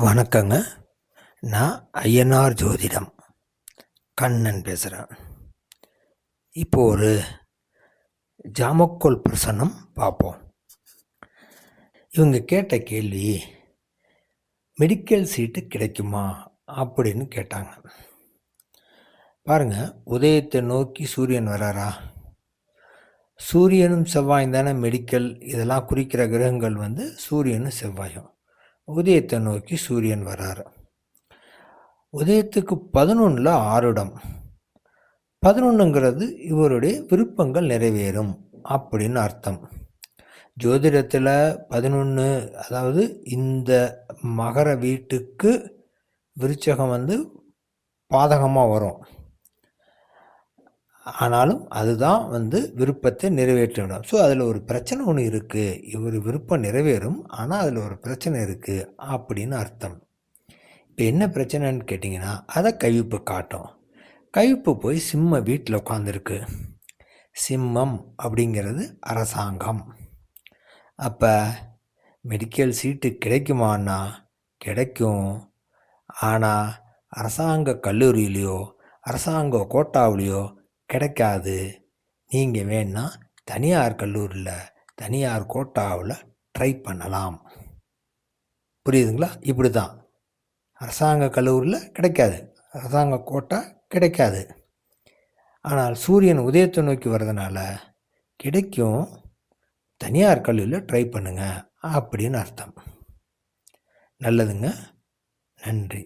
வணக்கங்க. நான் ஐயனார் ஜோதிடம் கண்ணன் பேசுகிறேன். இப்போ ஒரு ஜாமக்கோல் பிரசன்னம் பார்ப்போம். இவங்க கேட்ட கேள்வி, மெடிக்கல் சீட்டு கிடைக்குமா அப்படின்னு கேட்டாங்க. பாருங்க, உதயத்தை நோக்கி சூரியன் வராரா? சூரியனும் செவ்வாயும் தானே மெடிக்கல் இதெல்லாம் குறிக்கிற கிரகங்கள் சூரியனும் செவ்வாயும். உதயத்தை நோக்கி சூரியன் வராரு. உதயத்துக்கு 11ல் ஆருடம். 11ங்கிறது இவருடைய விருப்பங்கள் நிறைவேறும் அப்படின்னு அர்த்தம். ஜோதிடத்தில் 11, அதாவது இந்த மகர வீட்டுக்கு விருச்சகம் பாதகமாக வரும். ஆனாலும் அதுதான் விருப்பத்தை நிறைவேற்றிவிடும். ஸோ அதில் ஒரு பிரச்சனை ஒன்று இருக்குது. இவர் விருப்பம் நிறைவேறும், ஆனால் அதில் ஒரு பிரச்சனை இருக்குது அப்படின்னு அர்த்தம். இப்போ என்ன பிரச்சனைன்னு கேட்டிங்கன்னா, அதை கைவிப்பு காட்டும். கைவிப்பு போய் சிம்ம வீட்டில் உட்காந்துருக்கு. சிம்மம் அப்படிங்கிறது அரசாங்கம். அப்போ மெடிக்கல் சீட்டு கிடைக்குமான்னா கிடைக்கும். ஆனால் அரசாங்க கல்லூரியிலையோ அரசாங்க கோட்டாவிலையோ கிடைக்காது. நீங்கள் வேணா தனியார் கல்லூரியில் தனியார் கோட்டாவில் ட்ரை பண்ணலாம். புரியுதுங்களா? இப்படி தான் அரசாங்க கல்லூரியில் கிடைக்காது, அரசாங்க கோட்டா கிடைக்காது. ஆனால் சூரியன் உதயத்தை நோக்கி வர்றதுனால கிடைக்கும். தனியார் கல்லூரியில் ட்ரை பண்ணுங்க அப்படின்னு அர்த்தம். நல்லதுங்க. நன்றி.